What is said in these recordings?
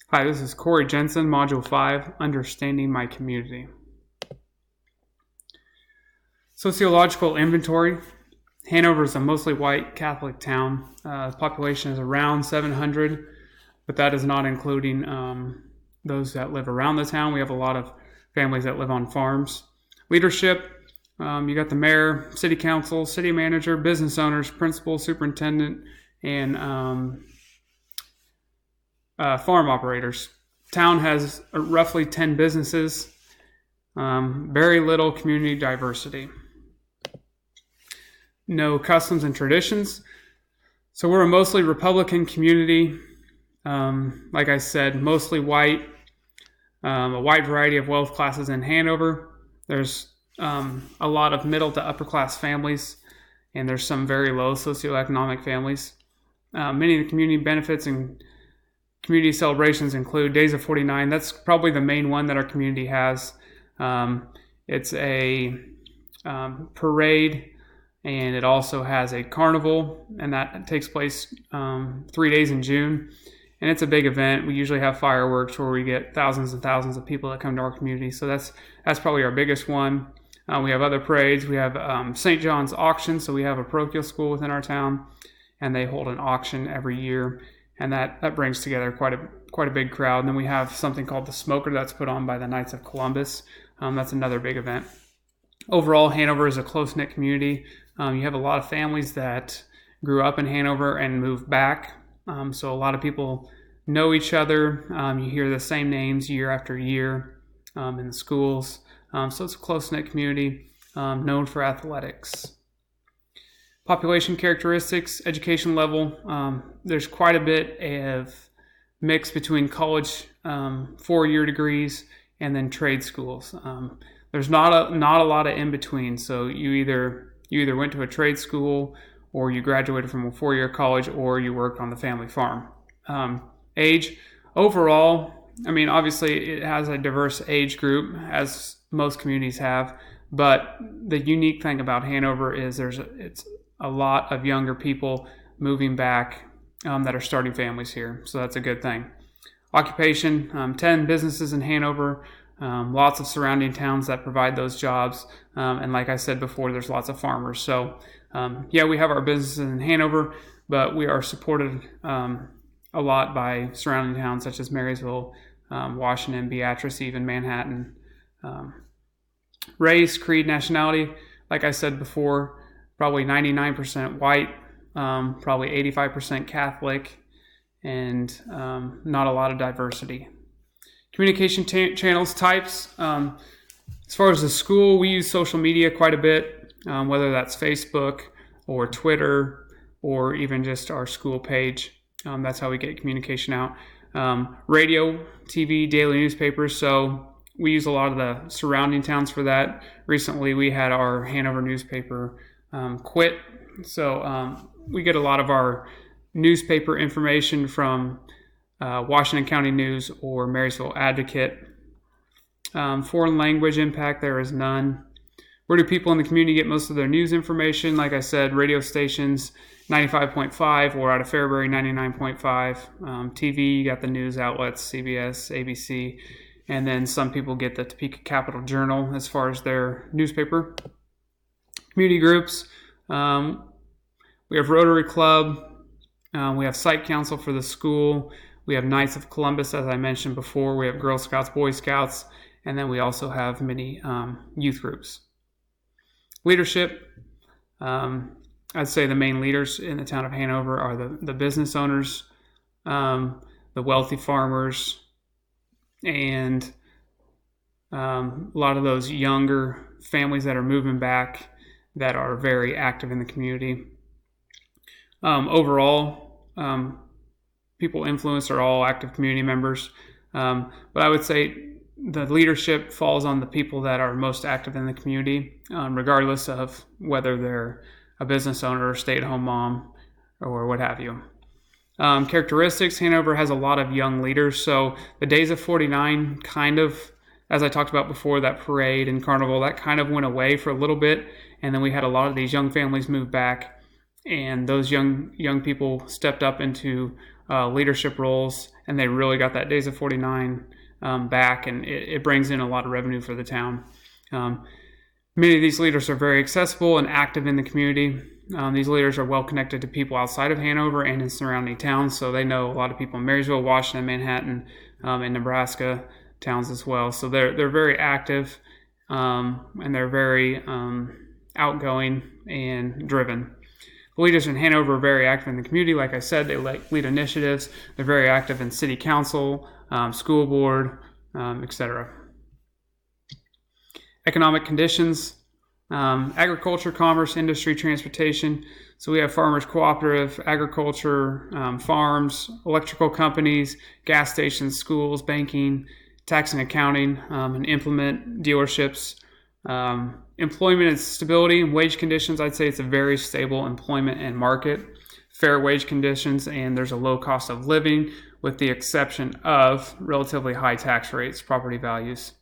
Hi, this is Corey Jensen, Module 5, Understanding My Community. Sociological inventory. Hanover is a mostly white Catholic town. The population is around 700, but that is not including those that live around the town. We have a lot of families that live on farms. Leadership. You got the mayor, city council, city manager, business owners, principal, superintendent, and farm operators. Town has roughly 10 businesses, very little community diversity. No customs and traditions. So we're a mostly Republican community. Like I said, mostly white, a wide variety of wealth classes in Hanover. There's a lot of middle to upper class families, and there's some very low socioeconomic families. Many of the community benefits and community celebrations include Days of 49. That's probably the main one that our community has. It's a parade, and it also has a carnival, and that takes place 3 days in June. And it's a big event. We usually have fireworks where we get thousands and thousands of people that come to our community. So that's probably our biggest one. We have other parades. We have St. John's auction. So we have a parochial school within our town, and they hold an auction every year. And that brings together quite a big crowd. And then we have something called the Smoker that's put on by the Knights of Columbus. That's another big event. Overall, Hanover is a close-knit community. You have a lot of families that grew up in Hanover and moved back. So a lot of people know each other. You hear the same names year after year in the schools. So it's a close-knit community known for athletics. Population characteristics, education level. There's quite a bit of mix between college 4-year degrees and then trade schools. There's not a lot of in between. So you either went to a trade school, or you graduated from a 4-year college, or you worked on the family farm. Age, overall, I mean, obviously it has a diverse age group, as most communities have, but the unique thing about Hanover is it's a lot of younger people moving back that are starting families here, so that's a good thing. Occupation, 10 businesses in Hanover, lots of surrounding towns that provide those jobs, and like I said before, there's lots of farmers. So we have our businesses in Hanover, but we are supported a lot by surrounding towns such as Marysville, Washington, Beatrice, even Manhattan. Race, creed, nationality, like I said before, probably 99% white, probably 85% Catholic, and not a lot of diversity. Communication channels types. As far as the school, we use social media quite a bit, whether that's Facebook or Twitter or even just our school page. That's how we get communication out. Radio, TV, daily newspapers. So we use a lot of the surrounding towns for that. Recently, we had our Hanover newspaper quit. So we get a lot of our newspaper information from Washington County News or Marysville Advocate. Foreign language impact, there is none. Where do people in the community get most of their news information? Like I said, radio stations, 95.5, or out of Fairbury, 99.5. TV, you got the news outlets, CBS, ABC, and then some people get the Topeka Capital Journal as far as their newspaper. Community groups, we have Rotary Club, we have Site Council for the school, we have Knights of Columbus, as I mentioned before, we have Girl Scouts, Boy Scouts, and then we also have many youth groups. Leadership, I'd say the main leaders in the town of Hanover are the business owners, the wealthy farmers, and a lot of those younger families that are moving back that are very active in the community. Overall, people influenced are all active community members, but I would say the leadership falls on the people that are most active in the community, regardless of whether they're a business owner or stay-at-home mom or what have you. Characteristics, Hanover has a lot of young leaders. So the Days of 49 kind of, as I talked about before, that parade and carnival, that kind of went away for a little bit. And then we had a lot of these young families move back, and those young people stepped up into leadership roles, and they really got that Days of 49 back, and it brings in a lot of revenue for the town. Many of these leaders are very accessible and active in the community. These leaders are well connected to people outside of Hanover and in surrounding towns, so they know a lot of people in Marysville, Washington, Manhattan, and Nebraska towns as well. So they're very active, and they're very outgoing and driven. The leaders in Hanover are very active in the community. Like I said, they lead initiatives. They're very active in city council, school board, etc. Economic conditions, agriculture, commerce, industry, transportation. So we have farmers cooperative, agriculture, farms, electrical companies, gas stations, schools, banking, tax and accounting, and implement dealerships. Employment and stability and wage conditions, I'd say it's a very stable employment and market, fair wage conditions, and there's a low cost of living with the exception of relatively high tax rates, property values,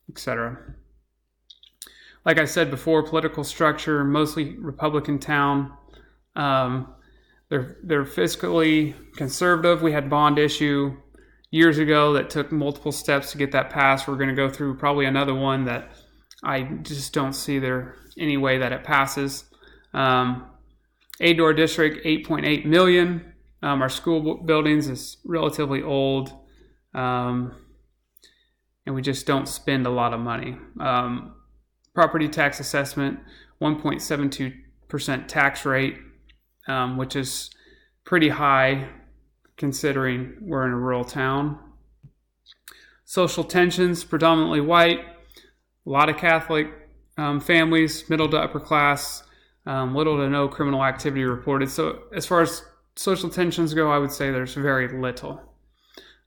etc. Like I said before, political structure, mostly Republican town. They're fiscally conservative. We had bond issue years ago that took multiple steps to get that passed. We're going to go through probably another one that I just don't see there any way that it passes. Aid to our district, $8.8 million. Our school buildings is relatively old, and we just don't spend a lot of money. Property tax assessment, 1.72% tax rate, which is pretty high considering we're in a rural town. Social tensions, predominantly white, a lot of Catholic families, middle to upper class, little to no criminal activity reported. So as far as social tensions go, I would say there's very little.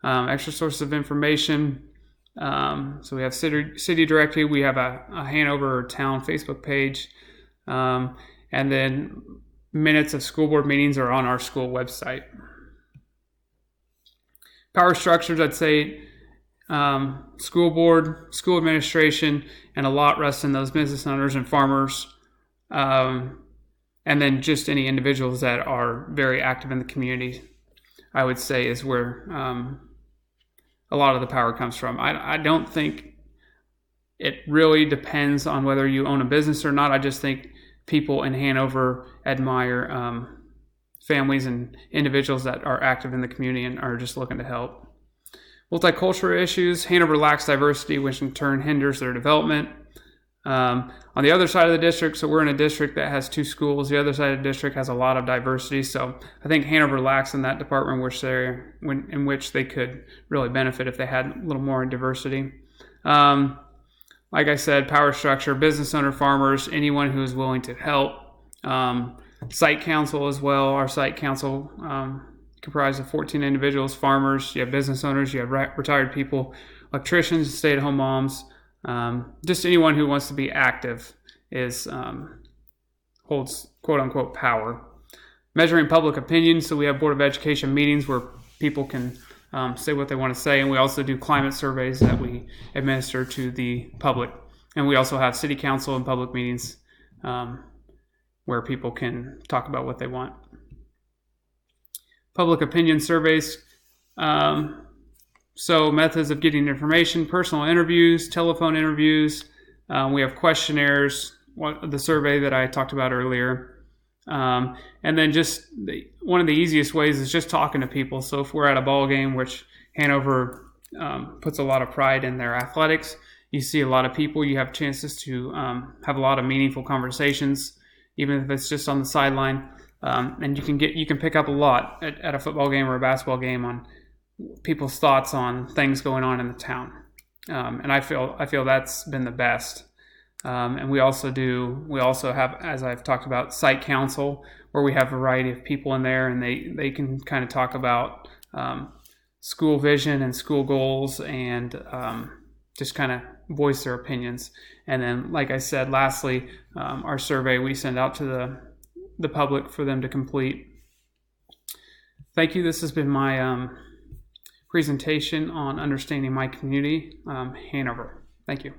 Extra sources of information. So we have city directory, we have a Hanover town Facebook page, and then minutes of school board meetings are on our school website. Power structures, I'd say school board, school administration, and a lot rests in those business owners and farmers, and then just any individuals that are very active in the community, I would say is where a lot of the power comes from. I don't think it really depends on whether you own a business or not. I just think people in Hanover admire families and individuals that are active in the community and are just looking to help. Multicultural issues. Hanover lacks diversity, which in turn hinders their development. On the other side of the district, so we're in a district that has 2 schools. The other side of the district has a lot of diversity. So I think Hanover lacks in that department in which they could really benefit if they had a little more diversity. Like I said, power structure, business owner, farmers, anyone who is willing to help. Site council as well. Our site council comprised of 14 individuals, farmers, you have business owners, you have retired people, electricians, stay-at-home moms. Just anyone who wants to be active holds quote-unquote power. Measuring public opinion, so we have Board of Education meetings where people can say what they want to say, and we also do climate surveys that we administer to the public. And we also have city council and public meetings where people can talk about what they want. Public opinion surveys. So methods of getting information, personal interviews, telephone interviews. We have questionnaires, the survey that I talked about earlier. And then just one of the easiest ways is just talking to people. So if we're at a ball game, which Hanover puts a lot of pride in their athletics, you see a lot of people, you have chances to have a lot of meaningful conversations, even if it's just on the sideline. And you can pick up a lot at a football game or a basketball game on people's thoughts on things going on in the town, and I feel that's been the best. And we also have, as I've talked about, site council, where we have a variety of people in there, and they can kind of talk about school vision and school goals, and just kind of voice their opinions. And then, like I said, lastly, our survey we send out to the public for them to complete. Thank you. This has been my presentation on understanding my community, Hanover. Thank you.